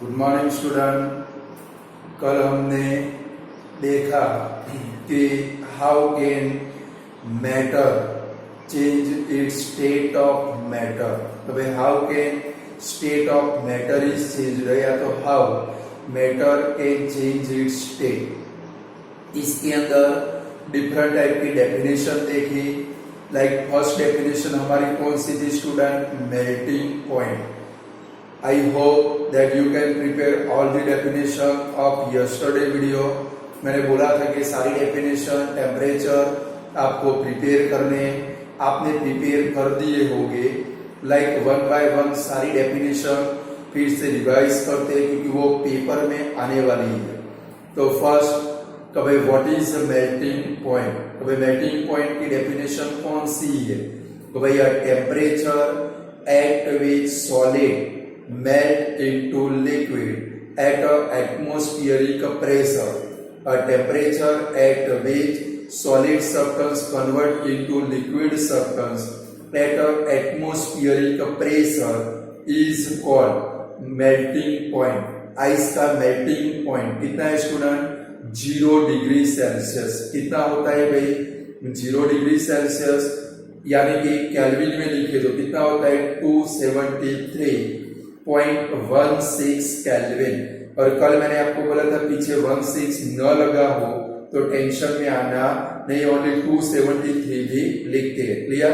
Good morning student. कल हमने देखा कि how can matter change it's state of matter. तो भाई how can state of matter is change, या तो how matter can change it's state. इसके अंदर डिफरेंट टाइप की डेफिनेशन देखी। लाइक फर्स्ट डेफिनेशन हमारी कौन सी थी student? Melting point. I hope that you can prepare all the definition of yesterday video। मैंने बोला था कि सारी डेफिनेशन टेम्परेचर आपको प्रिपेयर करने, आपने प्रिपेयर कर दिए होंगे। लाइक वन बाय वन सारी डेफिनेशन फिर से रिवाइज करते हैं क्योंकि वो पेपर में आने वाली है। तो फर्स्ट कभी व्हाट इज मेल्टिंग पॉइंट? कभी मेल्टिंग पॉइंट की डेफिनेशन कौन सी है? तो भाई temperature at which solid melt into liquid at a atmospheric pressure, a temperature at which solid substance convert into liquid substance at a atmospheric pressure is called melting point। Ice का melting point कितना है student? 0 degree Celsius. कितना होता है भाई? 0 degree Celsius, यानी कि kelvin में लिखे तो कितना होता है? 273.16 केल्विन। और कल मैंने आपको बोला था पीछे 16 न लगा हो तो टेंशन में आना नहीं, ओनली 273 भी लिखते हैं। क्लियर?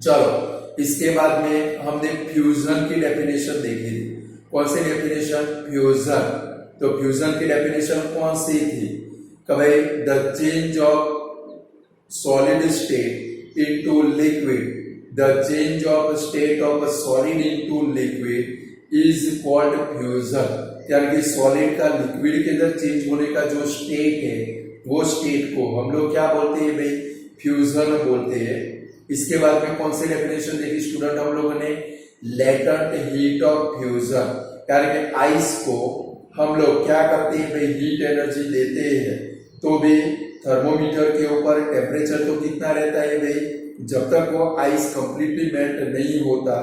चलो इसके बाद में हमने फ्यूजन की डेफिनेशन देखी थी। कौन सी डेफिनेशन? फ्यूजन। तो फ्यूजन की डेफिनेशन कौन सी थी? कभी the change of solid state into liquid, the change of state of a solid into liquid is called fusion। यानी कि सॉलिड का लिक्विड के अंदर चेंज होने का जो स्टेट है वो स्टेट को हम लोग क्या बोलते हैं भाई? फ्यूजन बोलते हैं। इसके बाद में कौन सी डेफिनेशन देखी स्टूडेंट हम लोगों ने? Latent heat of fusion. यानी कि आइस को हम लोग क्या करते हैं भाई? हीट एनर्जी देते हैं। तो भी थर्मोमीटर के ऊपर टेम्परेचर तो कितना रहता है भाई? जब तक वो आइस कंप्लीटली मेल्ट नहीं होता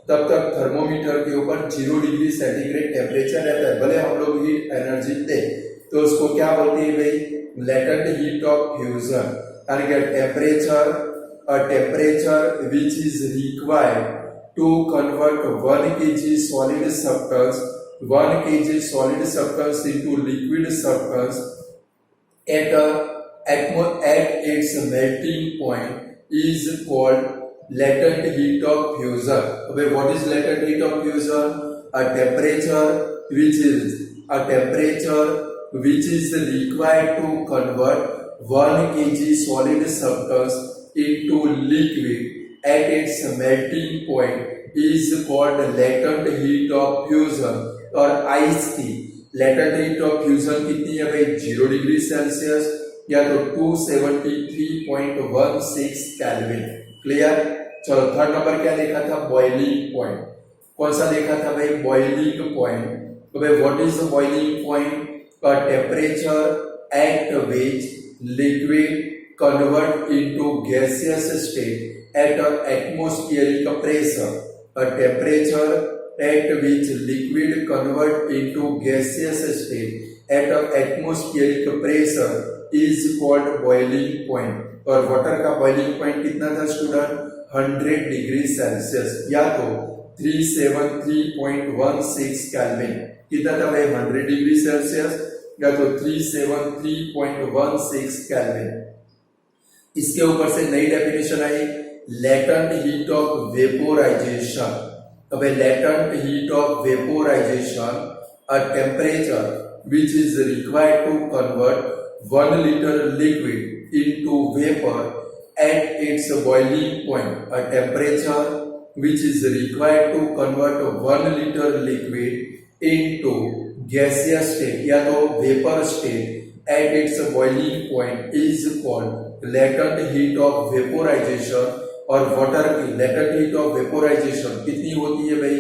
तब तक थर्मोमीटर के ऊपर 0 डिग्री सेंटीग्रेड टेम्परेचर रहता है। भले हम लोग हीट एनर्जी दे तो उसको क्या बोलते हैं भाई? Latent heat of fusion. यानी कि temperature which is required to convert 1 kg solid substance 1 kg solid substance into liquid substance at its melting point is called latent heat of fusion। Okay, what is latent heat of fusion? A temperature which is required to convert 1 kg solid substance into liquid at its melting point is called latent heat of fusion। और ice की latent heat of fusion कितनी है भाई? 0 degree Celsius या तो 273.16 kelvin. Clear? चलो third number क्या देखा था? Boiling point. कौन सा देखा था भाई? Boiling point. तो भाई what is boiling point? A temperature at which liquid convert into gaseous state at a atmospheric pressure. A temperature at which liquid convert into gaseous state at an atmospheric pressure is called boiling point। और water का boiling point कितना था student? 100 degree Celsius या तो 373.16 kelvin. कितना था भाई? 100 degree Celsius या तो 373.16 केल्विन। इसके ऊपर से नई definition I, latent heat of vaporisation. अब latent heat of vaporization, a temperature which is required to convert 1 liter liquid into vapor at its boiling point। A temperature which is required to convert 1 liter liquid into gaseous state या तो vapor state at its boiling point is called latent heat of vaporization। और water की latent heat of vaporisation कितनी होती है भाई?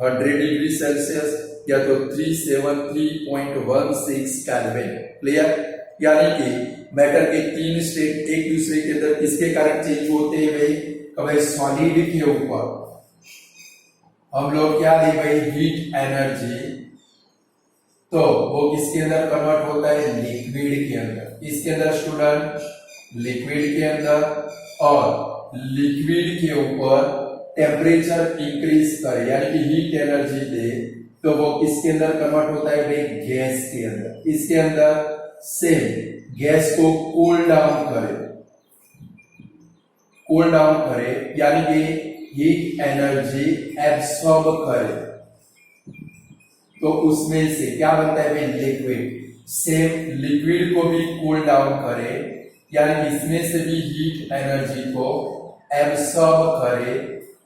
100 degree Celsius या तो 373.16 केल्विन। क्लियर? यानी कि मैटर के 3 स्टेट एक दूसरे के अंदर किसके कारण चेंज होते हैं भाई? कभी सॉलिड के ऊपर हम लोग क्या दे भाई? हीट एनर्जी तो वो किसके अंदर कन्वर्ट होता है, लिक्विड के अंदर। इसके अंदर स्टूडेंट, लिक्विड के अंदर, और लिक्विड के ऊपर टेम्परेचर इंक्रीज करे यानी कि हीट एनर्जी दे, तो वो किसके अंदर कन्वर्ट होता है भाई, गैस के अंदर। इसके अंदर सेम गैस को कूल डाउन करे, कूल डाउन करे यानी कि हीट एनर्जी एब्सॉर्ब करे, तो उसमें से क्या बनता है भाई, लिक्विड। सेम लिक्विड को भी कूल डाउन करे यानी कि इसमें से भी हीट एनर्जी को एब्सॉर्ब करे,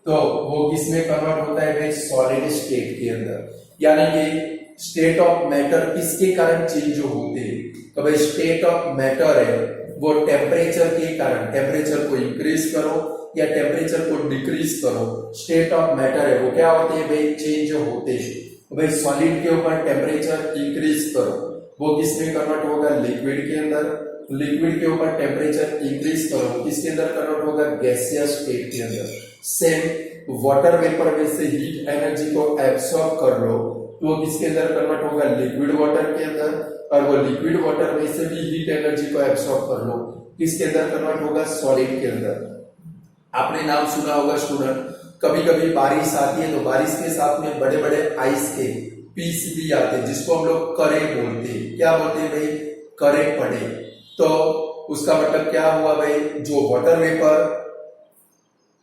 तो वो किसमें कन्वर्ट होता है भाई, सॉलिड स्टेट के अंदर। यानी कि स्टेट ऑफ मैटर किसके कारण चेंज होते हैं, तो भाई स्टेट ऑफ मैटर है वो टेम्परेचर के कारण, टेम्परेचर को इंक्रीज करो या टेम्परेचर को डिक्रीज करो, स्टेट ऑफ मैटर है वो क्या होते हैं भाई, चेंज होते हैं। तो भाई सॉलिड के ऊपर टेम्परेचर इंक्रीज करो, वो किसमें कन्वर्ट होगा, लिक्विड के अंदर। लिक्विड के ऊपर टेम्परेचर इंक्रीज करो, किसके अंदर कन्वर्ट होगा, गैसियस स्टेट के अंदर। सेम वाटर वेपर में से हीट एनर्जी को एब्सॉर्ब कर लो, तो वो किसके अंदर कन्वर्ट होगा, लिक्विड वाटर के अंदर, और वो लिक्विड वाटर में से भी हीट एनर्जी को एब्सॉर्ब कर लो, किसके अंदर कन्वर्ट होगा, सॉलिड के अंदर। आपने नाम सुना होगा स्टूडेंट, कभी कभी बारिश आती है तो बारिश के साथ में बड़े बड़े आइस के पीस भी आते हैं, जिसको हम लोग करे बोलते हैं। क्या बोलते हैं भाई, करे पड़े। तो उसका मतलब क्या हुआ भाई, जो वाटर वेपर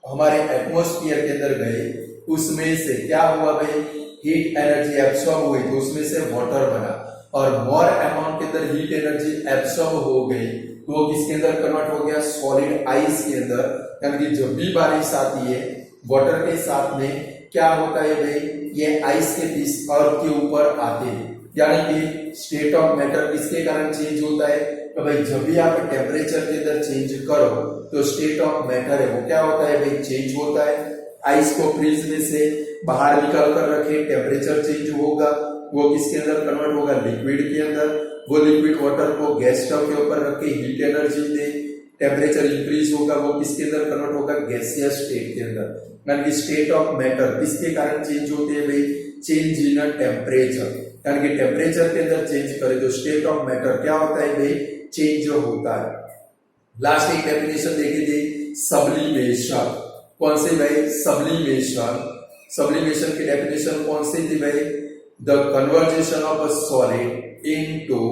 हमारे एटमॉस्फेयर के अंदर गए उसमें से क्या हुआ भाई, हीट एनर्जी एब्सॉर्ब हुई, तो उसमें से वाटर बना, और मोर अमाउंट के अंदर हीट एनर्जी एब्सॉर्ब हो गई, तो वो किसके अंदर कन्वर्ट हो गया, सॉलिड आइस के अंदर। यानी कि जब भी बारिश आती है वाटर के साथ में क्या होता है भाई, ये आइस के पीस अर्थ के ऊपर आते हैं। यानी कि स्टेट ऑफ मैटर किसके कारण चेंज होता है, तो भाई जब भी आप टेम्परेचर के अंदर चेंज करो तो स्टेट ऑफ मैटर है वो क्या होता है भाई, चेंज होता है। आइस को फ्रीज में से बाहर निकाल कर रखे, टेम्परेचर चेंज होगा, वो किसके अंदर कन्वर्ट होगा, लिक्विड के अंदर। वो लिक्विड वाटर को गैस स्टव के ऊपर रख के हीट एनर्जी दे, टेम्परेचर इंक्रीज होगा, वो किसके अंदर कन्वर्ट होगा, गैसियस स्टेट के अंदर। यानी कि स्टेट ऑफ मैटर किसके कारण चेंज होते हैं भाई, चेंज इन टेम्परेचर। यानी कि टेम्परेचर के अंदर चेंज करे तो स्टेट ऑफ मैटर क्या होता है भाई, चेंज होता है। लास्ट एक डेफिनेशन देखी थी, सब्लिमेशन। कौन सी भाई, सब्लिमेशन। सब्लिमेशन की डेफिनेशन कौन सी थी भाई, the conversation of a solid into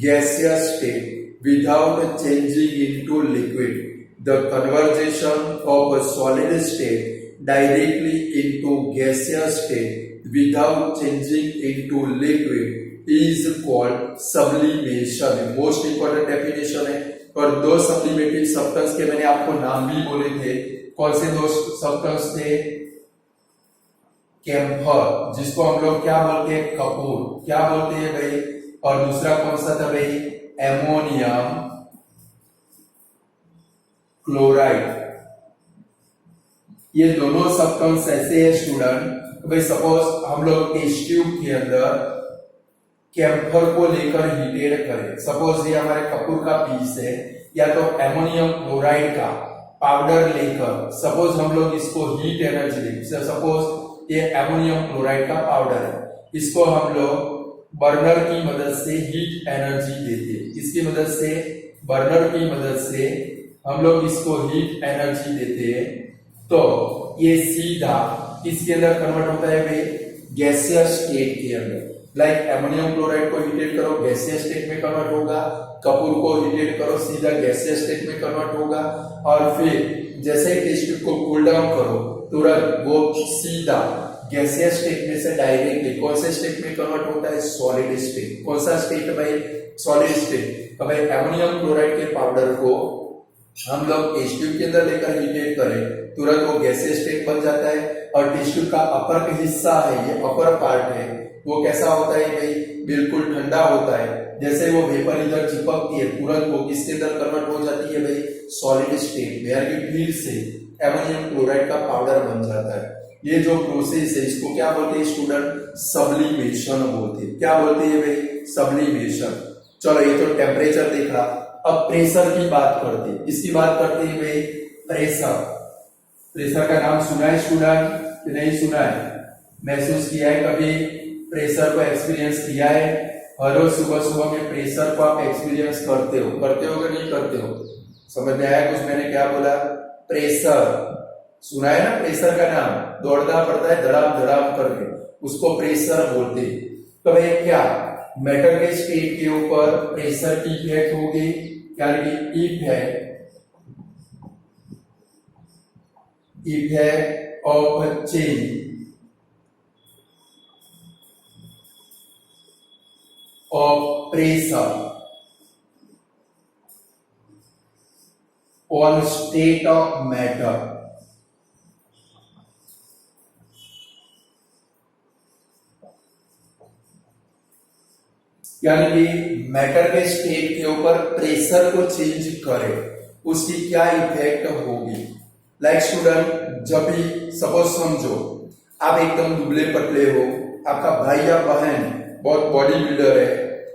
gaseous state without changing into liquid. The conversion of a solid state directly into gaseous state without changing into liquid is called sublimation. Most important definition है। और दो सब्लिमेटिव substance के मैंने आपको नाम भी बोले थे, कौन से दो सब्सटेंस थे, कैम्फर जिसको हम लोग क्या बोलते हैं, कपूर क्या बोलते हैं भाई, और दूसरा कौन सा था भाई, एमोनियम क्लोराइड। ये दोनों सब्सटेंस ऐसे है स्टूडेंट, भाई सपोज हम लोग टेस्ट ट्यूब के अंदर कैम्फर को लेकर हीटेड करें, सपोज ये हमारे कपूर का पीस है, या तो एमोनियम क्लोराइड का पाउडर लेकर सपोज हम लोग इसको हीट एनर्जी दें, सपोज ये एमोनियम क्लोराइड का पाउडर है, इसको हम लोग बर्नर की मदद से हीट एनर्जी देते हैं, इसकी मदद से, बर्नर की मदद से हम लोग इसको हीट एनर्जी देते हैं, तो ये सीधा किसके अंदर कन्वर्ट होता है भाई, गैसियस स्टेट के अंदर। लाइक एमोनियम क्लोराइड को हीटेड करो गैसियस स्टेट में कन्वर्ट होगा, कपूर को हीटेड करो सीधा गैसियस स्टेट में कन्वर्ट होगा, और फिर जैसे ही टेस्ट को कूल डाउन करो तुरंत वो सीधा गैसियस स्टेट में से डायरेक्टली कौन से स्टेट में कन्वर्ट होता है, सॉलिड स्टेट। कौन सा स्टेट भाई, सॉलिड स्टेट। अब एमोनियम क्लोराइड के पाउडर को हम लोग टेस्ट ट्यूब के अंदर लेकर हीटेड करें तुरंत वो गैसियस स्टेट बन जाता है, और टेस्ट ट्यूब का अपर हिस्सा है, ये अपर पार्ट है, वो कैसा होता है भाई, बिल्कुल ठंडा होता है। जैसे वो वेपर इधर चिपकती है तुरंत वो किसके अंदर कन्वर्ट हो जाती है भाई, सॉलिड स्टेट में, यानी फिर से एमोनियम क्लोराइड का पाउडर बन जाता है। ये जो प्रोसेस है इसको क्या बोलते हैं स्टूडेंट, सब्लिमेशन बोलते हैं। क्या बोलते हैं भाई, सब्लिमेशन। चलो ये तो टेम्परेचर देखा, अब प्रेशर की बात करते हैं। इसकी बात करते हैं भाई, प्रेशर। प्रेशर का नाम सुना है स्टूडेंट कि नहीं सुना है, महसूस किया है कभी प्रेशर को एक्सपीरियंस किया है? हर रोज सुबह सुबह में प्रेशर को आप एक्सपीरियंस करते हो कि नहीं करते हो? समझ में आया कुछ मैंने क्या बोला? प्रेशर सुना है ना, प्रेशर का नाम, दौड़ना पड़ता है धड़ाम धड़ाम करके, उसको प्रेशर बोलते हैं। तो भाई क्या मेटल के स्टेट के ऊपर प्रेशर की इफेक्ट होगी, यानी कि effect of change of pressure on state of matter यानी कि मैटर के स्टेट के ऊपर प्रेशर को चेंज करे, उसकी क्या इफेक्ट होगी। लाइक स्टूडेंट, जब भी सपोज समझो आप एकदम दुबले पतले हो, आपका भाई या बहन बहुत बॉडी बिल्डर है,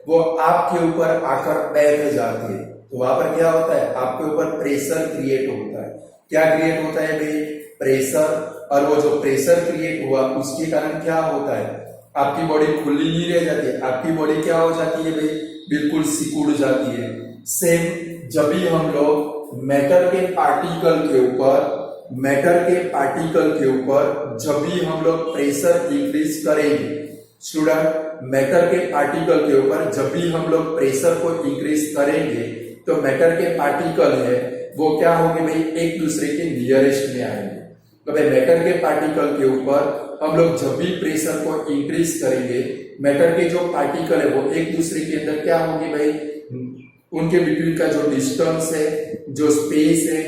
वो आपके ऊपर आकर बैठ जाते हैं, तो वहां पर क्या होता है? आपके ऊपर प्रेशर क्रिएट होता है। क्या क्रिएट होता है भाई? प्रेशर। और वो जो प्रेशर क्रिएट हुआ उसके कारण क्या होता है? आपकी बॉडी खुली नहीं रह जाती है, आपकी बॉडी क्या हो जाती है भाई? बिल्कुल सिकुड़ जाती है। सेम जब भी हम लोग मैटर के पार्टिकल के ऊपर जब भी हम लोग प्रेशर इंक्रीज करेंगे, स्टूडेंट, मैटर के पार्टिकल के ऊपर जब भी हम लोग प्रेशर को इंक्रीज करेंगे तो मैटर के पार्टिकल है वो क्या होंगे भाई? एक दूसरे के नियरेस्ट में आएंगे। तो भाई मैटर के पार्टिकल के ऊपर हम लोग जब भी प्रेशर को इंक्रीज करेंगे, मैटर के जो पार्टिकल है वो एक दूसरे के अंदर क्या होंगे भाई? उनके बिटवीन का जो डिस्टेंस है, जो स्पेस है,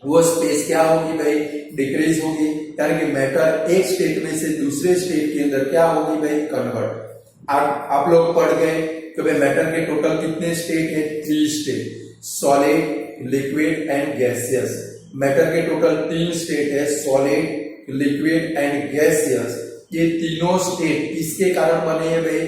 वो स्पेस क्या होगी भाई? डिक्रीज होगी। यानी कि मैटर एक स्टेट में से दूसरे स्टेट के अंदर क्या होगी भाई? कन्वर्ट। आप लोग पढ़ गए कि भाई मैटर के टोटल कितने स्टेट है? 3 state, solid, liquid and gaseous. Matter के टोटल 3 स्टेट है, सॉलिड, लिक्विड एंड गैसियस। ये तीनों स्टेट किसके कारण बने हैं भाई?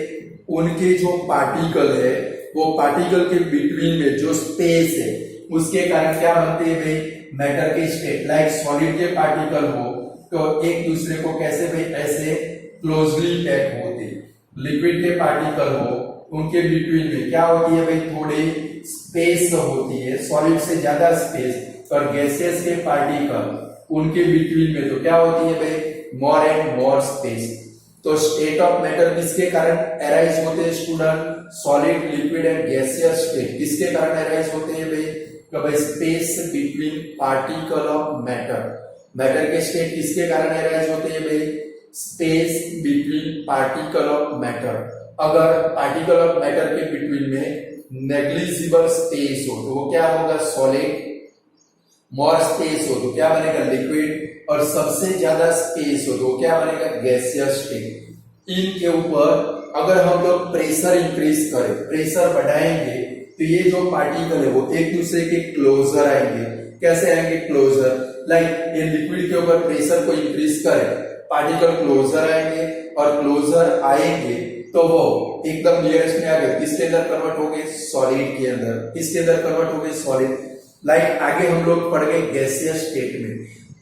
उनके जो पार्टिकल है, वो पार्टिकल के बिटवीन में जो स्पेस है उसके कारण क्या बनते हैं भाई? मैटर के स्टेट। लाइक सॉलिड के पार्टिकल हो तो एक दूसरे को कैसे भाई? ऐसे क्लोजली पैक होते। लिक्विड के पार्टिकल हो उनके बिटवीन में क्या होती है भाई? थोड़ी स्पेस होती है, सॉलिड से ज्यादा स्पेस। और गैसियस के पार्टिकल उनके बिटवीन में तो क्या होती है भाई? More and more space. तो स्टेट ऑफ मैटर किसके कारण अराइज होते हैं student? Solid, liquid and gaseous state किसके कारण अराइज होते हैं भाई? तो भाई space between particle of matter. Matter के स्टेट किसके कारण अराइज होते हैं भाई? Space between particle of matter. अगर पार्टिकल ऑफ मैटर के बिटवीन में नेग्लिजिबल स्पेस हो तो वो क्या होगा? सॉलिड। मोर स्पेस हो तो क्या बनेगा? लिक्विड। और सबसे ज्यादा स्पेस हो तो क्या बनेगा? Gaseous state. इनके ऊपर अगर हम लोग प्रेशर इंक्रीज करें, प्रेशर बढ़ाएंगे, तो ये जो पार्टिकल है वो एक दूसरे के क्लोजर आएंगे। कैसे आएंगे? क्लोजर। लाइक ये लिक्विड के ऊपर प्रेशर को इंक्रीज करें, पार्टिकल क्लोजर आएंगे, और क्लोजर आएंगे तो वो एकदम नियरेस्ट में आ गए, किसके अंदर कन्वर्ट हो गए? सॉलिड के अंदर। किसके अंदर कन्वर्ट हो गए? सॉलिड। लाइक आगे हम लोग पढ़ गए गैसियस स्टेट में,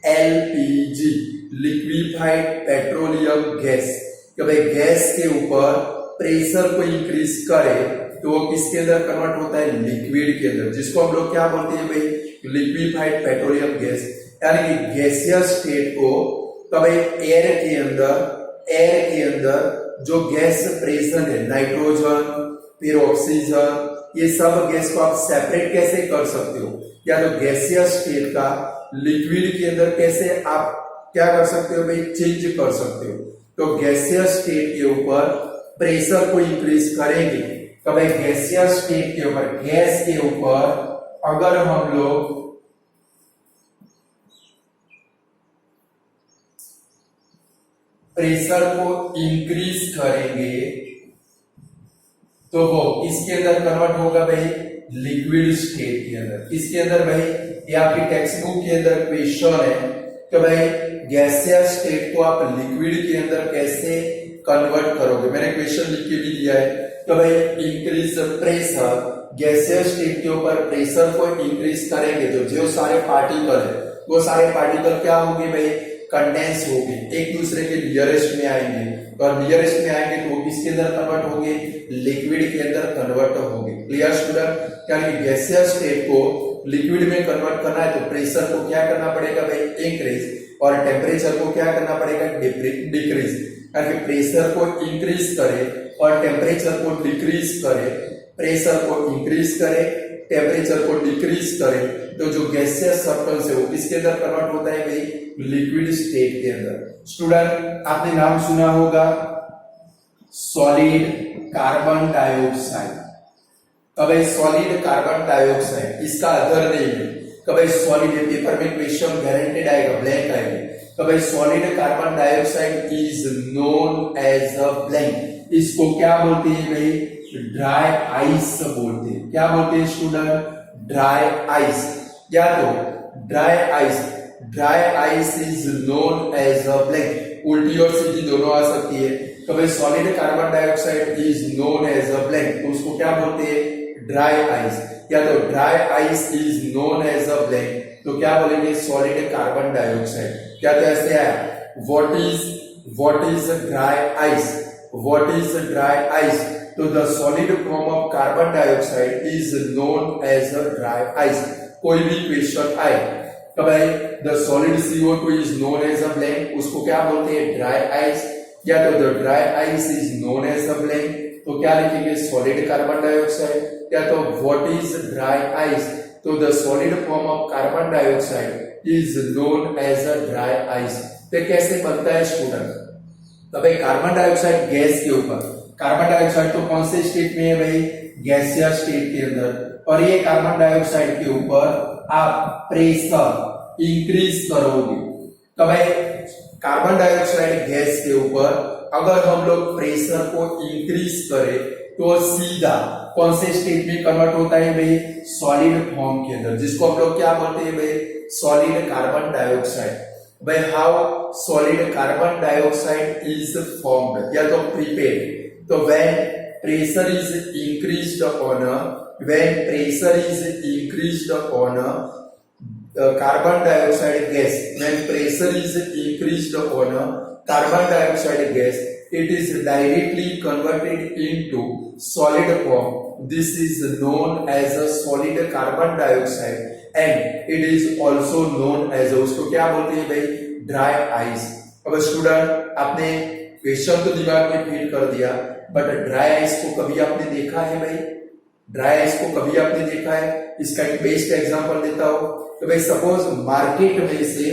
एलपीजी, लिक्विफाइड पेट्रोलियम गैस। कि भाई गैस के ऊपर प्रेशर को इंक्रीज करे तो वो किसके अंदर कन्वर्ट होता है? लिक्विड के अंदर, जिसको हम लोग क्या बोलते हैं भाई? Liquefied petroleum gas. यानी कि गैसियस स्टेट को तो भाई एयर के अंदर जो गैस प्रेजेंट है, नाइट्रोजन, फिर ऑक्सीजन, ये सब गैस को आप सेपरेट कैसे कर सकते हो? या तो गैसियस स्टेट का लिक्विड के अंदर कैसे आप क्या कर सकते हो भाई? चेंज कर सकते हो। तो गैसियस स्टेट के ऊपर प्रेशर को इंक्रीज करेंगे तो भाई गैसियस स्टेट के ऊपर, गैस के ऊपर अगर हम लोग प्रेशर को इंक्रीज करेंगे तो वो किसके अंदर कन्वर्ट होगा भाई? लिक्विड स्टेट के अंदर। किसके अंदर भाई? ये आपकी टेक्स्ट बुक के अंदर क्वेश्चन है कि भाई गैसियस स्टेट को आप लिक्विड के अंदर कैसे कन्वर्ट करोगे। मैंने क्वेश्चन लिख के भी दिया है कि भाई इंक्रीज प्रेशर, गैसियस स्टेट के ऊपर प्रेशर को इंक्रीज करेंगे तो जो सारे पार्टिकल है वो सारे पार्टिकल क्या होंगे भाई? कंडेंस होंगे, एक दूसरे के नियरेस्ट में आएंगे, और नियरेस्ट में आएंगे तो वो किसके अंदर कन्वर्ट होंगे, लिक्विड के अंदर कन्वर्ट होंगे। Clear student? यानी गैसियस स्टेट को लिक्विड में कन्वर्ट करना है तो प्रेशर को क्या करना पड़ेगा भाई, इंक्रीज, और टेम्परेचर को क्या करना पड़ेगा, डिक्रीज। यानी प्रेशर को इंक्रीज करे और टेम्परेचर को डिक्रीज करे, प्रेशर को इंक्रीज करे, टेम्परेचर को डिक्रीज करे, तो जो गैसियस सब्सटेंस है वो किसके अंदर कन्वर्ट होता है भाई, लिक्विड स्टेट के अंदर। स्टूडेंट आपने नाम सुना होगा सॉलिड कार्बन डाइऑक्साइड। कभी सॉलिड कार्बन डाइऑक्साइड इसका अदर नेम है, कभी सॉलिड पेपर में क्वेश्चन गारंटेड आएगा, ब्लैंक आएगा। कभी solid carbon dioxide is known as a blank, इसको क्या बोलते हैं भाई, ड्राई आइस बोलते हैं। क्या बोलते हैं स्टूडेंट, ड्राई आइस, या तो dry ice, dry ice is known as a blank. उल्टी और सीधी दोनों आ सकती है। कभी solid carbon dioxide is known as a blank, तो उसको क्या बोलते हैं, ड्राई आइस, या तो dry ice is known as a blank, तो क्या बोलेंगे, सॉलिड कार्बन डाइऑक्साइड। क्या तो ऐसे आया, what is dry ice, what is dry ice, तो the solid form of carbon dioxide is known as a dry ice. कोई भी क्वेश्चन आए तो भाई the solid CO2 is known as a blank, उसको क्या बोलते हैं, ड्राई आइस, या तो the dry ice is known as a blank, तो क्या लिखेंगे, सॉलिड कार्बन डाइऑक्साइड, या तो व्हाट इज ड्राई आइस, तो the solid form of carbon dioxide is known as a dry ice. तो कैसे बनता है स्टूडेंट, तो भाई कार्बन डाइऑक्साइड गैस के ऊपर, कार्बन डाइऑक्साइड तो कौन से स्टेट में है भाई, गैसियस स्टेट के अंदर, और ये कार्बन डाइऑक्साइड के ऊपर आप प्रेशर इंक्रीज करोगे। तो भाई कार्बन डाइऑक्साइड गैस के ऊपर अगर हम लोग प्रेशर को इंक्रीज करें तो सीधा कौन से स्टेट में कन्वर्ट होता है भाई, सॉलिड फॉर्म के अंदर, जिसको हम लोग क्या बोलते हैं भाई, solid carbon dioxide. by how solid carbon dioxide is formed या तो prepared, तो when pressure is increased on a carbon dioxide gas, when pressure is increased on a carbon dioxide gas, it is directly converted into solid form. This is known as a solid carbon dioxide and it is also known as, उसको क्या बोलते हैं भाई, dry ice. अब student आपने question तो दिमाग में फील कर दिया, बट ड्राई आइस को कभी आपने देखा है भाई, ड्राई आइस को कभी आपने देखा है? इसका एक बेस्ट एग्जांपल देता हूं। तो भाई सपोज मार्केट में से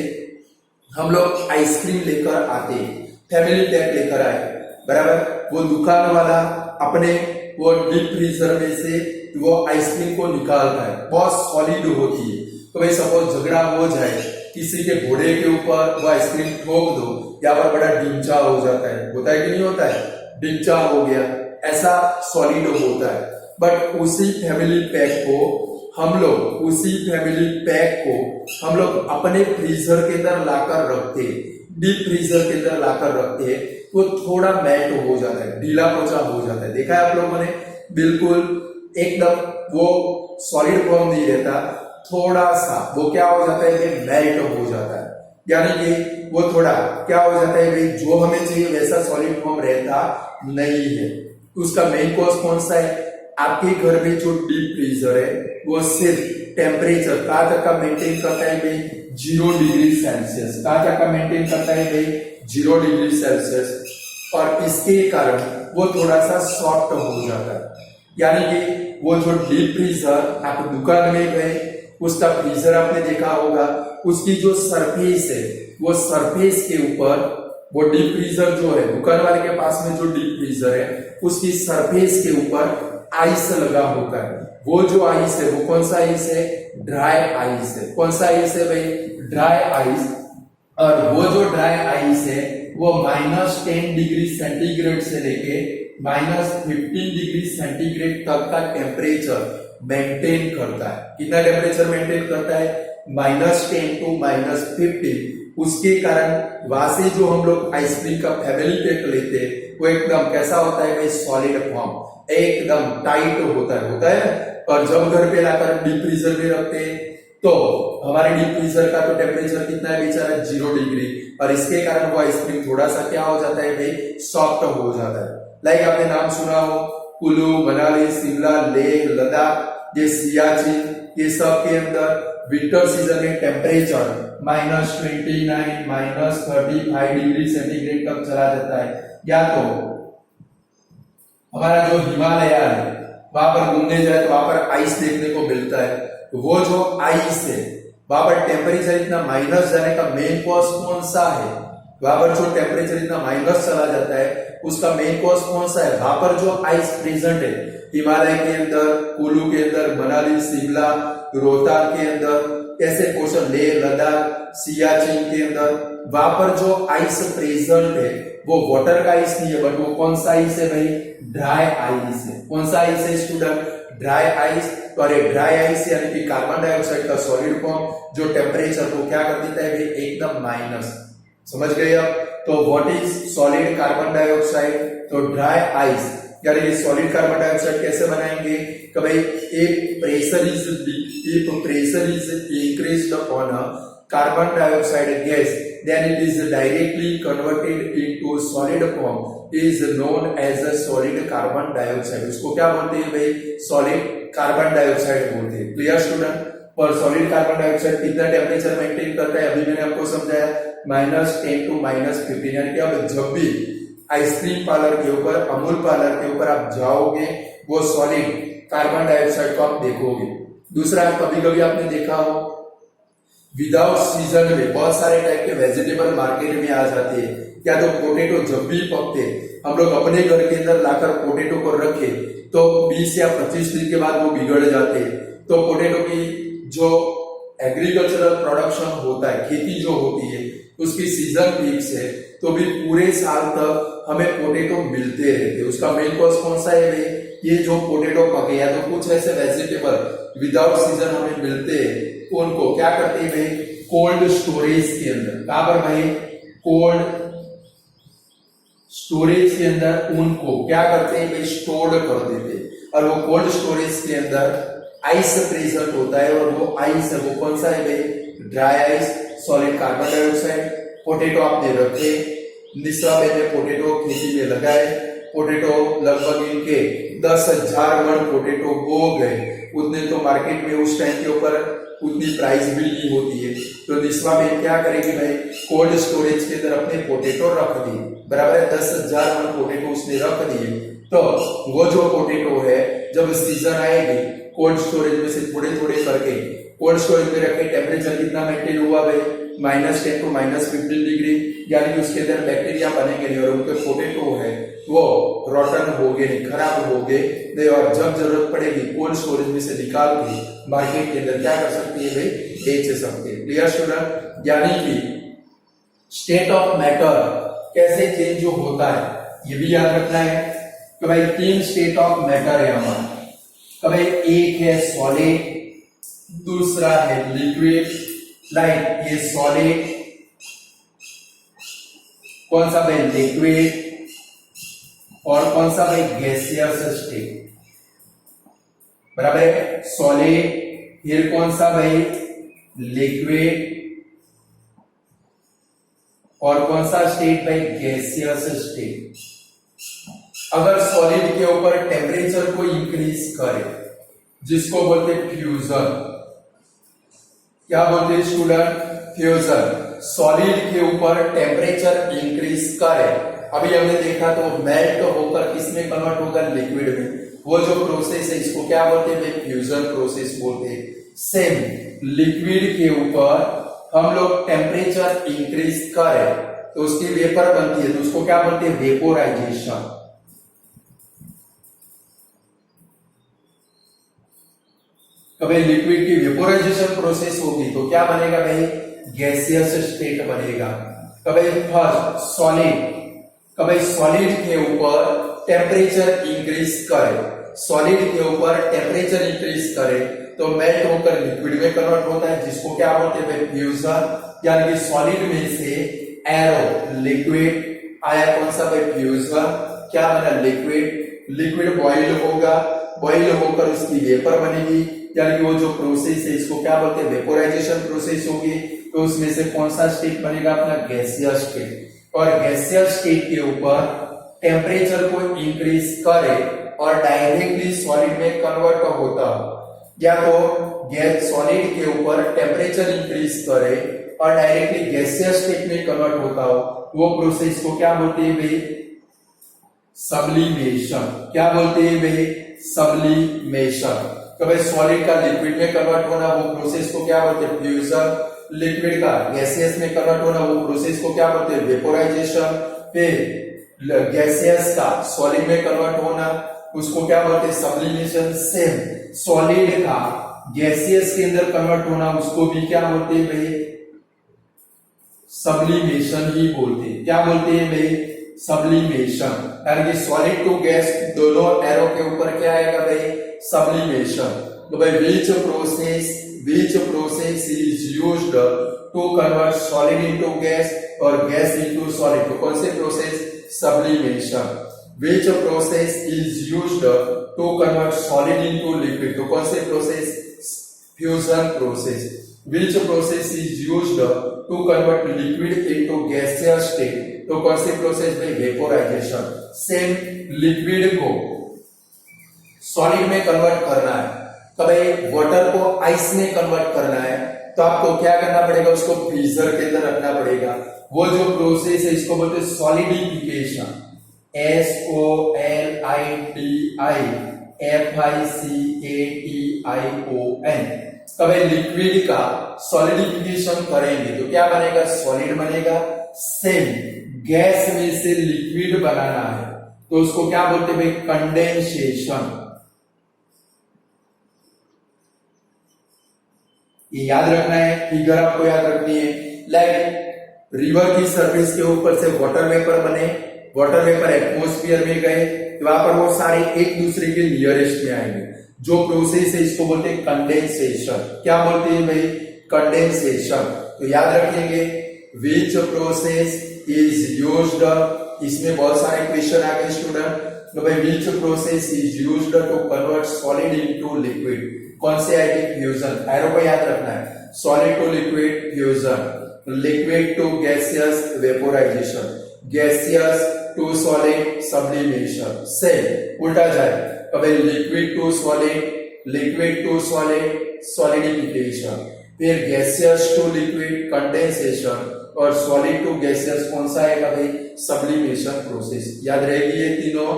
हम लोग आइसक्रीम लेकर आते हैं, फैमिली पैक लेकर आए, बराबर, वो दुकान वाला अपने वो डीप फ्रीजर में से वो आइसक्रीम को निकालता है, बहुत सॉलिड होती है। तो भाई सपोज झगड़ा हो जाए, किसी के घोड़े के ऊपर वो आइसक्रीम ठोक दो, यहाँ पर बड़ा डिंचा हो जाता है, होता है कि नहीं होता है, डिंचा हो गया, ऐसा सॉलिड होता है। बट उसी फैमिली पैक को हम लोग अपने फ्रीजर के अंदर लाकर रखते, डीप फ्रीजर के अंदर लाकर रखते, तो थोड़ा मैट हो जाता है, ढीला पोचा हो जाता है। देखा है आप लोगों ने, बिल्कुल एकदम वो सॉलिड फॉर्म नहीं रहता, थोड़ा सा वो क्या हो जाता है, मेल्ट हो जाता है, यानी कि वो थोड़ा क्या हो जाता है भाई, जो हमें चाहिए वैसा सॉलिड फॉर्म रहता नहीं है। उसका मेन कॉज कौन सा है, आपके घर में जो डीप फ्रीजर है वो सिर्फ टेम्परेचर कहाँ तक का मेंटेन करता है भाई, 0 डिग्री सेल्सियस, कहाँ तक का मेंटेन करता है भाई, 0 डिग्री सेल्सियस, और इसके कारण वो थोड़ा सा सॉफ्ट हो जाता है। यानी कि वो जो डीप फ्रीजर आप दुकान में गए, उसका फ्रीजर आपने देखा होगा, उसकी जो सरफेस है, वो सरफेस के ऊपर वो डीप फ्रीजर जो है, दुकान वाले के पास में जो डीप फ्रीजर है, उसकी सरफेस के ऊपर आइस लगा होता है। वो जो आइस है वो कौन सा आइस है, ड्राई आइस है। कौन सा आइस है भाई, ड्राई आइस। और वो जो ड्राई आइस है वो -10 डिग्री सेंटीग्रेड से लेके -15 डिग्री सेंटीग्रेड तक का टेम्परेचर मेंटेन करता है। कितना टेम्परेचर मेंटेन करता है, -10 to -15। उसके कारण वहां से जो हम लोग आइसक्रीम का फैमिली पैक लेते हैं वो एकदम कैसा होता है भाई, सॉलिड फॉर्म, एकदम टाइट होता है। और जब घर पे लाकर डीप फ्रीजर में रखते हैं तो हमारे डीप फ्रीजर का तो टेम्परेचर कितना है बेचारा 0 डिग्री, और इसके कारण वो आइसक्रीम थोड़ा सा क्या हो जाता है भाई, सॉफ्ट हो जाता है। लाइक आपने नाम सुना हो कुल्लू, मनाली, शिमला, लेह, लद्दाख, ये सियाचिन, ये सब के अंदर विंटर सीजन में टेम्परेचर -29 -35 डिग्री सेंटीग्रेड तक चला जाता है। या तो हमारा जो हिमालय है वहां पर घूमने जाए तो वहां पर आइस देखने को मिलता है, तो वो जो आइस है वहां पर टेम्परेचर इतना माइनस जाने का मेन कॉज कौन सा है, वहां पर जो टेम्परेचर इतना माइनस चला जाता है उसका मेन कॉज कौन सा है, वहां पर जो आइस प्रेजेंट है हिमालय के अंदर, कुल्लू के अंदर, मनाली, शिमला, रोहतांग के अंदर, ऐसे पोर्शन लेह, लद्दाख, सियाचिन के अंदर, वहां पर जो आइस प्रेजेंट है वो वाटर का आइस नहीं है, बट वो कौन सा आइस है भाई, ड्राई आइस है। कौन सा आइस है स्टूडेंट, ड्राई आइस। और ये ड्राई आइस यानी कि कार्बन डाइऑक्साइड का सॉलिड फॉर्म जो टेम्परेचर को क्या कर देता है भाई, एकदम माइनस। समझ गए आप। तो what is solid carbon dioxide, तो ड्राई आइस यानी कि सॉलिड कार्बन डाइऑक्साइड कैसे बनाएंगे कि भाई एक pressure is increased on carbon dioxide gas, then it is directly converted into solid form is known as a solid carbon dioxide। उसको क्या बोलते हैं भाई, सॉलिड कार्बन डाइऑक्साइड बोलते हैं। Clear student. पर सॉलिड कार्बन डाइऑक्साइड कितना टेम्परेचर मेंटेन करता है, अभी मैंने आपको समझाया -10 to -15, यानी कि अब जब भी आइसक्रीम पार्लर के ऊपर, अमूल पार्लर के ऊपर आप जाओगे वो सॉलिड कार्बन डाइऑक्साइड को आप देखोगे। दूसरा, कभी कभी आपने देखा हो विदाउट सीजन में बहुत सारे टाइप के वेजिटेबल मार्केट में आ जाते हैं, या तो पोटेटो जब भी पकते हम लोग अपने घर के अंदर लाकर पोटेटो को रखे तो 20 या 25 दिन के बाद वो बिगड़ जाते हैं। तो पोटेटो की जो एग्रीकल्चरल प्रोडक्शन होता है, खेती जो होती है उसकी सीजन फिक्स है, तो भी पूरे साल तक हमें पोटेटो मिलते रहते। उसका मेन कॉज कौन सा है भाई, ये जो पोटेटो पके या तो कुछ ऐसे वेजिटेबल विदाउट सीजन हमें मिलते हैं, उनको क्या करते हैं भाई, कोल्ड स्टोरेज के अंदर, कहां पर भाई, कोल्ड स्टोरेज के अंदर उनको क्या करते हैं भाई, स्टोर कर देते हैं। और वो कोल्ड स्टोरेज के अंदर आइस प्रेजेंट होता है, और वो आइस है वो कौन सा है भाई, dry ice, solid carbon dioxide. Potato आपने रखे, निस्बा ने पोटेटो खेती में लगाए, पोटेटो लगभग इनके 10,000 मण पोटेटो हो गए। उतने तो मार्केट में उस टाइम के ऊपर उतनी प्राइस भी नहीं होती है, तो निस्बा में क्या करेगी भाई, कोल्ड स्टोरेज के अंदर अपने पोटेटो रख दिए, बराबर है 10,000 मण पोटेटो उसने रख दिए। तो वो जो पोटेटो है जब सीजन आएगी कोल्ड स्टोरेज में से थोड़े थोड़े करके कोल्ड स्टोरेज में रखे, टेम्परेचर कितना मेंटेन हुआ भाई, -10 to -15 डिग्री, यानी कि उसके अंदर बैक्टीरिया बनेंगे नहीं और उनके पोटेटो है वो रॉटन हो गए, खराब हो गए, और जब जरूरत पड़ेगी कोल्ड स्टोरेज में से निकाल के मार्केट के अंदर क्या कर सकती है भाई, बेच सकते हैं। Clear student. यानी कि स्टेट ऑफ मैटर कैसे चेंज होता है ये भी याद रखना है कि भाई 3 स्टेट ऑफ मैटर है हमारा। कि भाई एक है सॉलिड, दूसरा है लिक्विड, लाइक ये सॉलिड, कौन सा भाई लिक्विड, और कौन सा भाई गैसियस स्टेट, बराबर है, सॉलिड, फिर कौन सा भाई लिक्विड, और कौन सा स्टेट भाई गैसियस स्टेट। अगर सॉलिड के ऊपर टेम्परेचर को इंक्रीज करे जिसको बोलते फ्यूजन, क्या बोलते हैं स्टूडेंट, फ्यूजन। सॉलिड के ऊपर टेम्परेचर इंक्रीज करे, अभी हमने देखा तो मेल्ट होकर किसमें कन्वर्ट होगा, लिक्विड में। वो जो प्रोसेस है इसको क्या बोलते हैं, फ्यूजन प्रोसेस बोलते हैं। सेम लिक्विड के ऊपर हम लोग टेम्परेचर इंक्रीज करें तो उसकी वेपर बनती है, तो उसको क्या बोलते हैं, वेपोराइजेशन। कभी लिक्विड की वेपोराइजेशन प्रोसेस होगी तो क्या बनेगा भाई, गैसियस स्टेट बनेगा। कभी फर्स्ट सॉलिड, कभी सॉलिड के ऊपर टेम्परेचर इंक्रीज करे, सॉलिड के ऊपर टेम्परेचर इंक्रीज करे तो मेल्ट होकर लिक्विड में कन्वर्ट होता है, जिसको क्या बोलते हैं फ्यूजन। यानी कि सॉलिड में से एरो लिक्विड आया, कौन सा भाई फ्यूजन, क्या बना लिक्विड, लिक्विड बॉइल होगा, बॉइल होकर उसकी वेपर बनेगी, यानी कि वो जो प्रोसेस है इसको क्या बोलते हैं, वेपोराइजेशन प्रोसेस होगी। तो उसमें से कौन सा स्टेट बनेगा अपना, गैसियस स्टेट। और गैसियस स्टेट के ऊपर टेम्परेचर को इंक्रीज करे और डायरेक्टली सॉलिड में कन्वर्ट होता हो, या तो गैस सॉलिड के ऊपर टेम्परेचर इंक्रीज करे और डायरेक्टली गैसियस स्टेट में कन्वर्ट होता हो, वो प्रोसेस को क्या बोलते हैं भाई, सब्लिमेशन। क्या बोलते हैं भाई, सब्लिमेशन। तो भाई सॉलिड का लिक्विड में कन्वर्ट होना वो प्रोसेस को क्या बोलते हैं, फ्यूजन। लिक्विड का गैसियस में कन्वर्ट होना वो प्रोसेस को क्या बोलते हैं, वेपोराइजेशन। फिर गैसियस का सॉलिड में कन्वर्ट होना उसको क्या बोलते हैं, सब्लिमेशन। सेम सॉलिड का गैसियस के अंदर कन्वर्ट होना उसको भी क्या बोलते हैं भाई, सब्लिमेशन ही बोलते हैं। क्या बोलते हैं भाई, सब्लिमेशन। यानी कि सॉलिड टू गैस दोनों एरो के ऊपर क्या आएगा भाई, सब्लिमेशन। तो भाई which process is used to convert solid into gas और गैस इनटू सॉलिड, तो कौन से process, sublimation. Which process is used to convert solid into liquid, तो कौन से process, fusion process. Which process is used to convert liquid into gaseous state, तो कौन सी process में, वेपोराइजेशन। सेम लिक्विड को सॉलिड में कन्वर्ट करना है, कभी वाटर को आइस में कन्वर्ट करना है, तो आपको क्या करना पड़ेगा, उसको फ्रीजर के अंदर रखना पड़ेगा। वो जो प्रोसेस है इसको बोलते हैं सॉलिडिफिकेशन, SOLIDIFICATION। कभी लिक्विड का सॉलिडिफिकेशन करेंगे तो क्या बनेगा, सॉलिड बनेगा। सेम गैस में से लिक्विड बनाना है तो उसको क्या बोलते हैं भाई, कंडेंसेशन। ये याद रखना है, फिगर आपको याद रखनी है। लाइक रिवर की सरफेस के ऊपर से वाटर वेपर बने, वाटर वेपर एटमॉस्फेयर में गए, वहां पर वो सारे एक दूसरे के नियरेस्ट में आएंगे। जो प्रोसेस है इसको बोलते हैं कंडेंसेशन। क्या बोलते हैं भाई, कंडेंसेशन। तो याद रखेंगे, विच प्रोसेस इज यूज्ड, इसमें बहुत सारे क्वेश्चन आ गए स्टूडेंट। तो भाई which process is used to convert solid into liquid, कौन से आएगी, फ्यूजन। एरो को याद रखना है, solid to liquid fusion, liquid to gaseous vaporization, gaseous to solid sublimation. से उल्टा जाए, कभी लिक्विड टू सॉलिड सॉलिडिफिकेशन, फिर गैसियस टू लिक्विड कंडेंसेशन और सॉलिड टू गैसियस कौन सा आएगा भाई, सब्लिमेशन प्रोसेस। याद रहेगी ये तीनों।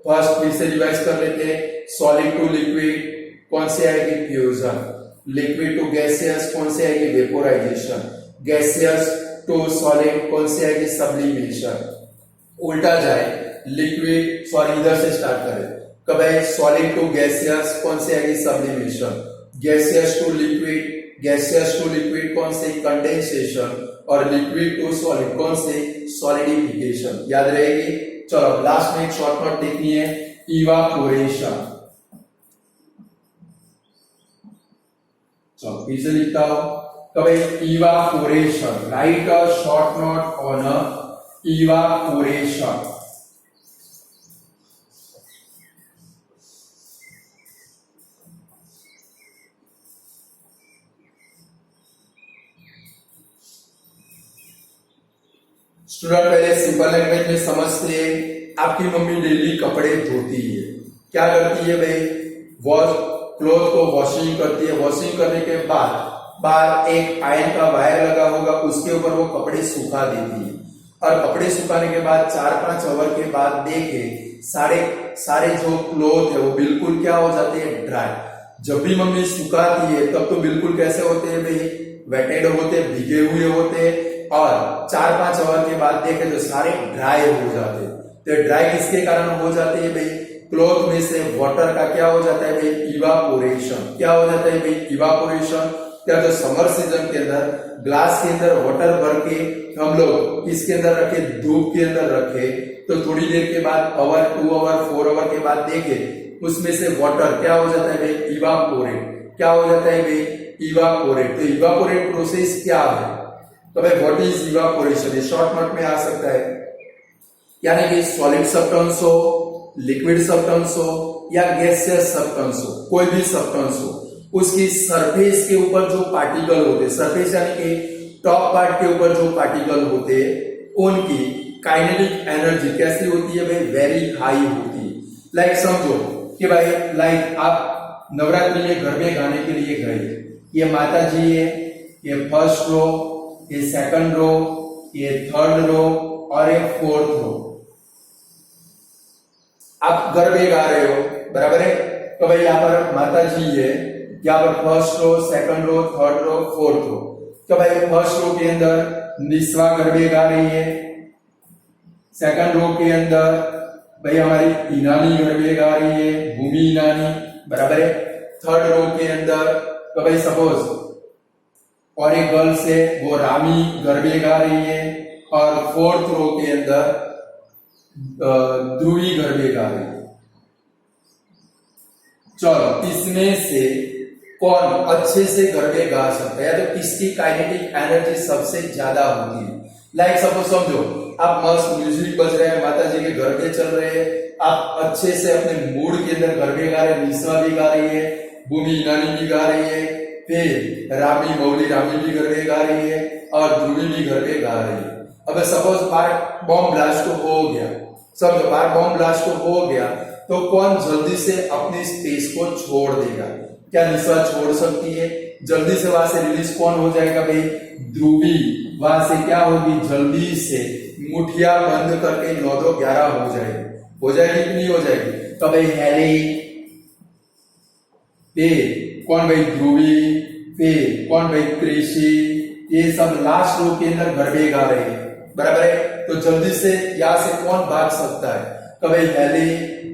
फर्स्ट फिर से रिवाइज कर लेते हैं, सॉलिड टू लिक्विड कौन से आएगी, फ्यूजन। लिक्विड टू गैसियस कौन से आएगी, वेपोराइजेशन। गैसियस टू सॉलिड कौन से आएगी, सब्लिमेशन। उल्टा जाए, लिक्विड, सॉरी इधर से स्टार्ट करें, कभी सॉलिड टू गैसियस कौन से आएगी, सब्लिमेशन। गैसियस टू लिक्विड कौन से, कंडेंसेशन। और लिक्विड टू सॉलिड कौन से, सॉलिडिफिकेशन। याद रहेगी। चलो लास्ट में एक शॉर्ट नोट देखनी है, इवापोरेशन। चलो फिर से लिखता हूं, कभी evaporation, right a short note on evaporation. Student पहले सिंपल लैंग्वेज में समझते हैं। आपकी मम्मी डेली कपड़े धोती है, क्या करती है भाई, क्लॉथ को वॉशिंग करती है। वॉशिंग करने के बाद एक आयरन का वायर लगा होगा, उसके ऊपर वो कपड़े सुखा देती है। और कपड़े सुखाने के बाद 4-5 आवर के बाद देखे सारे जो क्लॉथ है वो बिल्कुल क्या हो जाते हैं, ड्राई। जब भी मम्मी सुखाती है तब तो बिल्कुल कैसे होते हैं भाई, वेटेड होते, भीगे हुए होते। और 4-5 आवर के बाद देखे तो सारे ड्राई हो जाते। तो ड्राई किसके कारण हो जाते हैं भाई, क्लॉथ में से वाटर का क्या हो जाता है भाई, इवापोरेशन। क्या हो जाता है भाई, इवापोरेशन। क्या जो समर सीजन के अंदर ग्लास के अंदर वाटर भर के हम लोग किसके अंदर रखे, धूप के अंदर रखे, तो थोड़ी देर के बाद आवर, 2 आवर, 4 आवर के बाद देखे उसमें से वाटर क्या हो जाता है भाई, इवापोरेट। क्या हो जाता है भाई, इवापोरेट। तो इवापोरेट प्रोसेस क्या है, तो भाई व्हाट इज इवापोरेशन, ये शॉर्ट नोट में आ सकता है। यानी कि सॉलिड सब्सटेंस हो, लिक्विड सब्सटेंस हो या गैसियस सब्सटेंस हो, कोई भी सब्सटेंस हो, उसकी सरफेस के ऊपर जो पार्टिकल होते, सरफेस यानी कि टॉप पार्ट के ऊपर जो पार्टिकल होते, उनकी काइनेटिक एनर्जी कैसी होती है भाई? वेरी हाई होती है। लाइक समझो कि भाई लाइक आप नवरात्रि में घर में गाने के लिए गए, ये माता जी है, ये फर्स्ट रो, ये सेकंड रो, ये थर्ड रो और ये फोर्थ रो। आप घर में गा रहे हो, बराबर है? तो भाई यहाँ पर माता जी है, यहाँ पर first row, second row, third row, fourth row. तो भाई फर्स्ट रो के अंदर निस्वा गरबे गा रही है, सेकंड रो के अंदर भाई हमारी ईनानी गरबे गा रही है, भूमि ईनानी, बराबर है? थर्ड रो के अंदर तो भाई सपोज और एक गर्ल्स है, वो रामी गरबे गा रही है, और फोर्थ रो के अंदर ध्रुवी गरबे गा रही है। चलो, इसमें से कौन अच्छे से गरबे गा सकता है, तो किसकी काइनेटिक एनर्जी सबसे ज्यादा होती है? लाइक सपोज समझो आप मस्त म्यूजिक बज रहे हैं, माता जी के गरबे चल रहे हैं, आप अच्छे से अपने मूड के अंदर गरबे गा रहे हैं, निस्वा भी गा रही है, भूमि ईनानी भी गा रही है, फिर रामी मौली रामी भी गरबे गा रही है, और ध्रुवी भी गरबे गा रही है। अब सपोज पार्ट बॉम्ब ब्लास्ट हो गया, समझो पार्ट बॉम्ब ब्लास्ट हो गया, तो कौन जल्दी से अपनी स्पेस को छोड़ देगा? क्या निस्वा छोड़ सकती है? जल्दी से वहां से रिलीज कौन हो जाएगा भाई? ध्रुवी वहां से क्या होगी? जल्दी से मुठिया बंद करके 9-2-11 हो जाएगी। हो जाएगी कि नहीं हो जाएगी? तो भाई हैरी, फिर कौन भाई? ध्रुवी, फिर कौन भाई? कृषि, ये सब लास्ट रो के अंदर गरबे गा रहे हैं, बराबर है? तो जल्दी से यहां से कौन भाग सकता है? तो भाई हेली,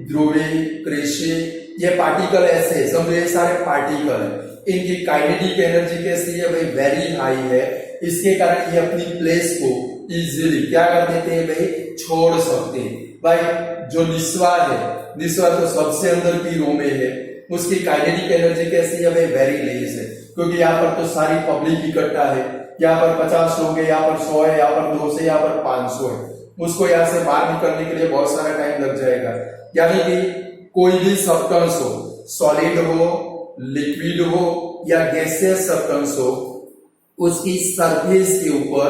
ध्रुवी, कृषि, ये पार्टिकल ऐसे समझो, ये सारे पार्टिकल है, इनकी काइनेटिक एनर्जी कैसी है भाई? वेरी हाई है। इसके कारण ये अपनी प्लेस को इजीली क्या कर देते हैं भाई? छोड़ सकते हैं। भाई जो निस्वा है, निस्वा तो सबसे अंदर की रो में है, उसकी काइनेटिक एनर्जी कैसी है भाई? वेरी लेस है, क्योंकि यहाँ पर तो सारी पब्लिक इकट्ठा है, यहाँ पर 50 लोग है, यहाँ पर 100 है, यहाँ पर 200 है, यहाँ पर 500 है, उसको यहाँ से बाहर निकलने के लिए बहुत सारा टाइम लग जाएगा। यानी कि कोई भी सब्सटेंस हो, सॉलिड हो, लिक्विड हो या गैसियस सब्सटेंस हो, उसकी सरफेस के ऊपर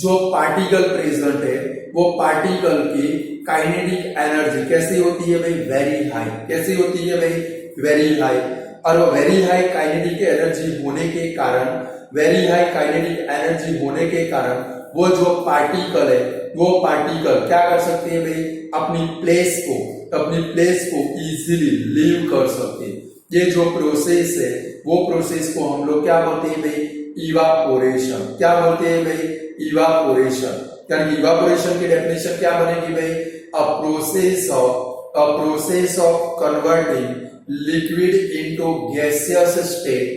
जो पार्टिकल प्रेजेंट है, वो पार्टिकल की काइनेटिक एनर्जी कैसी होती है भाई? Very high. कैसी होती है भाई? Very high. और वो वेरी हाई काइनेटिक एनर्जी होने के कारण, वेरी हाई काइनेटिक एनर्जी होने के कारण वो जो पार्टिकल है, वो पार्टिकल क्या कर सकते हैं भाई? अपनी प्लेस को इजीली लीव कर सकते हैं। ये जो प्रोसेस है, वो प्रोसेस को हम लोग क्या बोलते हैं भाई? इवापोरेशन। क्या बोलते हैं भाई? इवापोरेशन। यानी इवापोरेशन की डेफिनेशन क्या बनेगी भाई? A process of converting liquid into gaseous state.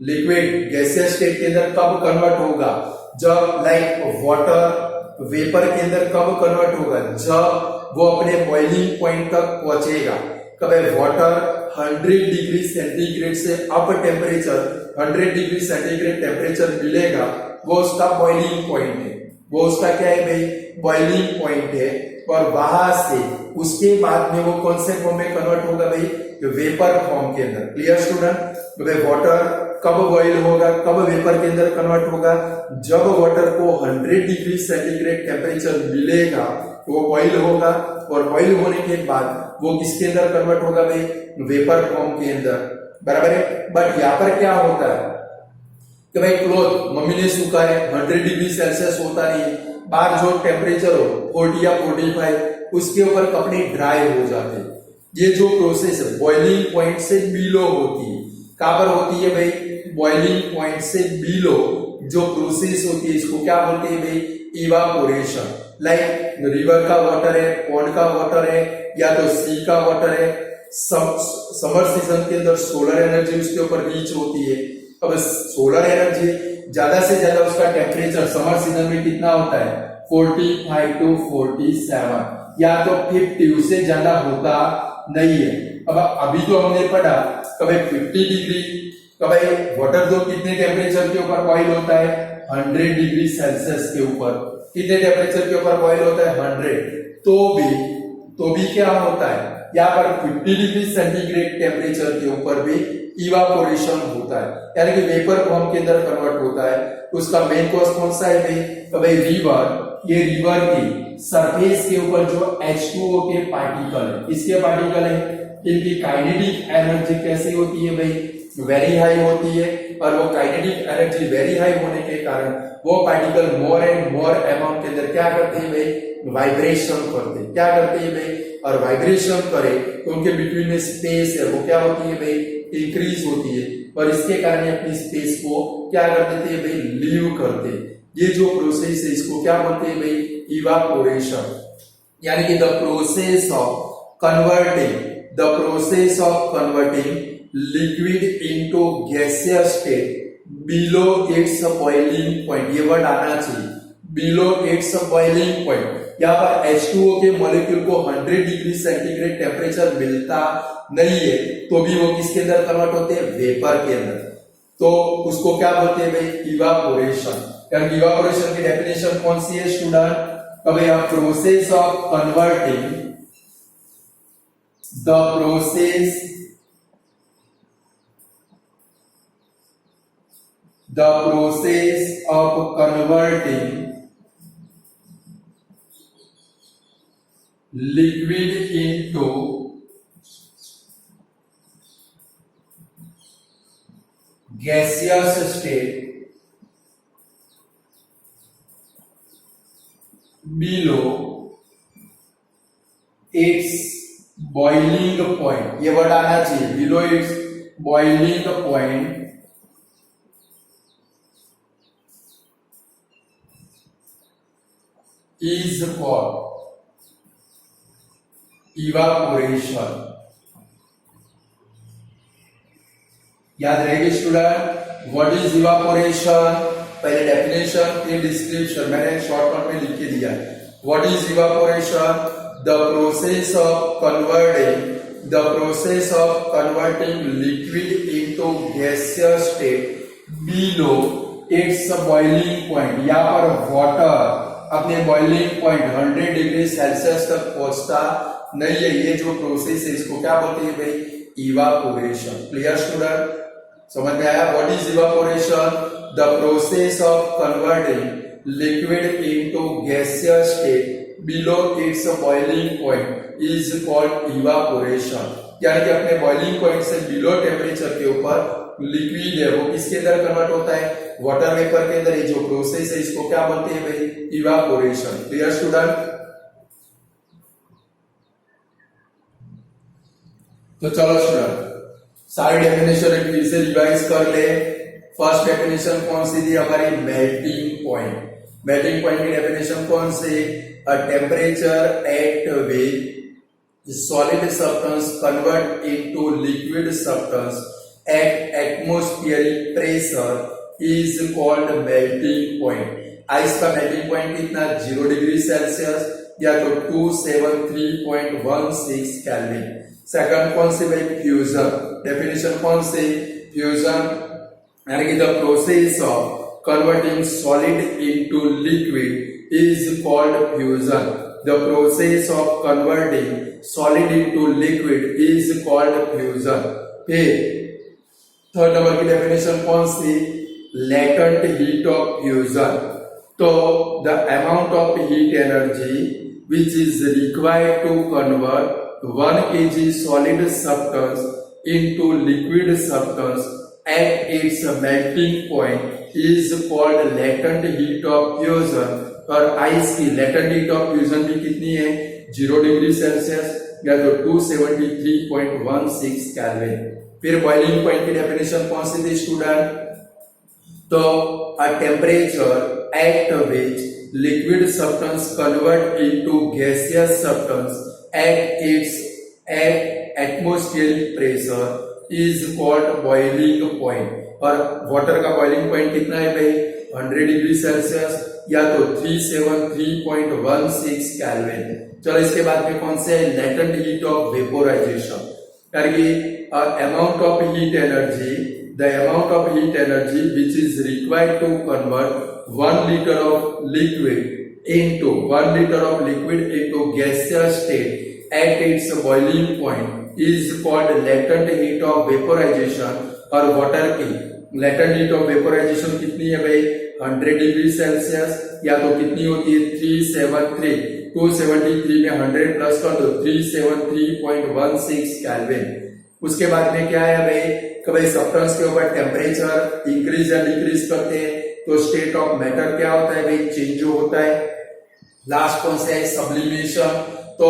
Liquid gaseous state के अंदर कब कन्वर्ट होगा? जब लाइक वाटर वेपर के अंदर कब कन्वर्ट होगा? जब वो अपने बॉइलिंग पॉइंट तक पहुंचेगा। कब वाटर 100 डिग्री सेंटीग्रेड से up temperature, 100 degree centigrade temperature मिलेगा, वो उसका बॉइलिंग पॉइंट है। वो उसका क्या है भाई? बॉइलिंग पॉइंट है। और वहां से उसके बाद में वो कौन से फॉर्म में कन्वर्ट होगा भाई? वेपर फॉर्म के अंदर। Clear student? वाटर कब बॉइल होगा, कब वेपर के अंदर कन्वर्ट होगा? जब वाटर को 100 डिग्री सेंटीग्रेड टेम्परेचर मिलेगा तो वो बॉइल होगा, और बॉइल होने के बाद वो किसके अंदर कन्वर्ट होगा भाई? वेपर फॉर्म के अंदर, बराबर है? बट यहाँ पर क्या होता है कि भाई क्लोथ मम्मी ने सुखाए, 100 डिग्री सेल्सियस होता नहीं, बाहर जो टेम्परेचर हो 40 या 45, उसके ऊपर कपड़े ड्राई हो जाते हैं। ये जो प्रोसेस है बॉइलिंग पॉइंट से बिलो होती है। कहां पर होती है भाई? बॉइलिंग पॉइंट से बिलो जो प्रोसेस होती है, इसको क्या बोलते हैं भाई? इवापोरेशन। लाइक रिवर का वाटर है, पॉन्ड का वाटर है, या तो सी का वाटर है, समर सीजन के अंदर सोलर एनर्जी उसके ऊपर रीच होती है। अब सोलर एनर्जी ज्यादा से ज्यादा उसका टेम्परेचर समर सीजन में कितना होता है? 45 to 47, या तो 50, उससे ज्यादा होता नहीं है। अब अभी तो हमने पढ़ा कभी 50 डिग्री, कभी वाटर तो कितने टेम्परेचर के ऊपर बॉइल होता है? 100 डिग्री सेल्सियस के ऊपर। कितने टेम्परेचर के ऊपर बॉइल होता है? 100। तो भी क्या होता है? यहाँ पर 50 डिग्री सेंटीग्रेड टेम्परेचर के ऊपर भी इवापोरेशन होता है, यानी कि वेपर फॉर्म के अंदर कन्वर्ट होता है। उसका मेन कॉज कौन सा है भाई? तो भाई रिवर, ये रिवर की सरफेस के ऊपर जो H2O के पार्टिकल है, इसके पार्टिकल है, इनकी काइनेटिक एनर्जी कैसी होती है भाई? वेरी हाई होती है। और वो काइनेटिक एनर्जी वेरी हाई होने के कारण वो particle more and more amount के अंदर क्या करते हैं भाई? वाइब्रेशन करते हैं। क्या करते हैं भाई? और वाइब्रेशन करे तो उनके बिटवीन में स्पेस है वो क्या होती है भाई? इंक्रीज होती है, और इसके कारण अपनी स्पेस को क्या कर देते हैं भाई? लीव करते हैं। ये जो प्रोसेस है इसको क्या बोलते हैं भाई? इवापोरेशन, यानी कि the process of converting liquid into gaseous state below it's boiling point. ये वर्ड आना चाहिए, बिलो इट्स बॉइलिंग पॉइंट। यहाँ पर H2O के मॉलिक्यूल को 100 डिग्री सेंटीग्रेड टेम्परेचर मिलता नहीं है तो भी वो किसके अंदर कन्वर्ट होते हैं? वेपर के अंदर। तो उसको क्या बोलते हैं भाई? इवापोरेशन। यानी इवापोरेशन की डेफिनेशन कौन सी है स्टूडेंट? अभी आप process of converting the process of converting liquid into gaseous state below its boiling point, ये वर्ड आना चाहिए, below its boiling point is called evaporation। याद रहेगी स्टूडेंट, व्हाट इज इवापोरेशन? पहले डेफिनेशन फिर डिस्क्रिप्शन मैंने शॉर्टकट में लिख के दिया है। What is evaporation? The process of converting liquid into gaseous state below it's boiling point. यहाँ पर वाटर अपने बॉइलिंग पॉइंट 100 डिग्री सेल्सियस तक पहुंचता नहीं है। ये जो प्रोसेस है इसको क्या बोलते हैं भाई? इवापोरेशन। क्लियर स्टूडेंट, समझ में आया? What is evaporation? The process of converting liquid into gaseous state below it's boiling point is called evaporation. यानी कि अपने बॉइलिंग पॉइंट से बिलो टेम्परेचर के ऊपर लिक्विड है वो किसके अंदर कन्वर्ट होता है? वाटर वेपर के अंदर। ये जो प्रोसेस है इसको क्या बोलते हैं भाई? इवापोरेशन। Clear student? तो चलो स्टूडेंट सारी डेफिनेशन एक फिर से रिवाइज कर ले। फर्स्ट डेफिनेशन कौन सी थी हमारी? Melting point. मेल्टिंग पॉइंट की डेफिनेशन कौन सी? A temperature at which solid substance convert into liquid substance at atmospheric pressure is called melting point। Ice का मेल्टिंग पॉइंट कितना? 0 डिग्री सेल्सियस या तो 273.16 केल्विन। सेकंड कौन सी भाई? फ्यूजन। डेफिनेशन कौन सी? फ्यूजन यानी कि the process of converting solid into liquid is called fusion. The process of converting solid into liquid is called fusion. फिर थर्ड नंबर की डेफिनेशन कौन सी? Latent heat of fusion. तो the amount of heat energy which is required to convert 1 kg solid substance into liquid substance at its melting point is called latent heat of fusion. और ice की latent heat of fusion भी कितनी है? 0 degree Celsius या तो 273.16 kelvin. फिर boiling point की definition कौन सी थी स्टूडेंट? तो अ temperature at which liquid substance convert into gaseous substance at atmospheric pressure is called boiling point. और वाटर का बॉइलिंग पॉइंट कितना है भाई? 100 डिग्री सेल्सियस या तो 373.16 केल्विन। चलो इसके बाद में कौन से? Latent heat of vaporisation. amount of heat energy, the amount of heat energy which is required to convert 1 liter of liquid into gaseous state at its boiling point is called latent heat of vaporisation. और water की latent heat of vaporisation कितनी है भाई 100 degree Celsius, या तो कितनी होती है 373, 273 में 100 प्लस कर दो 373.16 केल्विन। उसके बाद में क्या है भाई कभी सब्सटेंस के ऊपर टेम्परेचर इंक्रीज या डिक्रीज करते हैं तो स्टेट ऑफ मैटर क्या होता है भाई चेंज होता है। लास्ट कौन सा है सब्लिमेशन। तो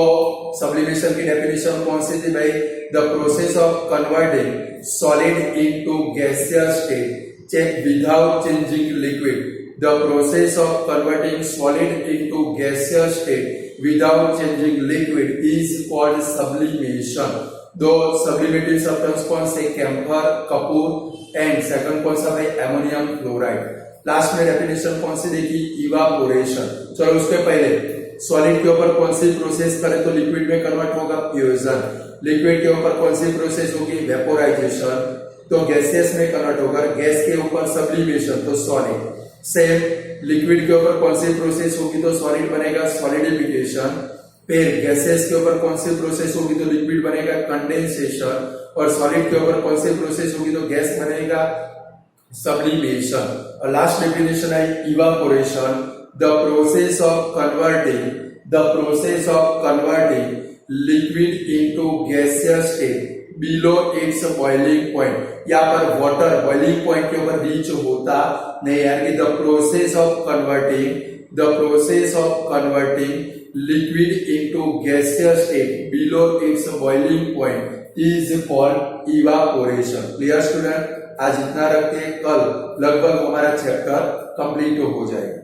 सब्लिमेशन की डेफिनेशन कौन सी थी भाई the process of converting solid into gaseous state without changing liquid. The process of converting solid into gaseous state without changing liquid is called sublimation. दो सब्लिमेटिव सब्सटेंस कौन से कैम्फर कपूर एंड सेकंड कौन सा भाई एमोनियम क्लोराइड। लास्ट में definition कौन सी देखी evaporation. चलो उसके पहले सॉलिड के ऊपर कौन सी प्रोसेस करें तो लिक्विड में कन्वर्ट होगा फ्यूजन। लिक्विड के ऊपर कौन सी प्रोसेस होगी वेपोराइजेशन, तो गैसियस में कन्वर्ट होगा। गैस के ऊपर सब्लिमेशन तो सॉलिड। सेम लिक्विड के ऊपर कौन सी प्रोसेस होगी तो सॉलिड बनेगा सॉलिडिफिकेशन। फिर गैसेस के ऊपर कौन सी प्रोसेस होगी तो लिक्विड बनेगा कंडेंसेशन। और सॉलिड के ऊपर कौन सी प्रोसेस होगी तो गैस बनेगा सब्लिमेशन। और लास्ट डेफिनेशन है evaporation the process of converting liquid into gaseous state below it's boiling point. यहाँ पर वाटर बॉइलिंग पॉइंट के ऊपर रीच होता नहीं यानी the process of converting liquid into gaseous state below it's boiling point is called evaporation. Clear student, आज इतना रखते हैं, कल लगभग हमारा चैप्टर कंप्लीट हो जाएगा।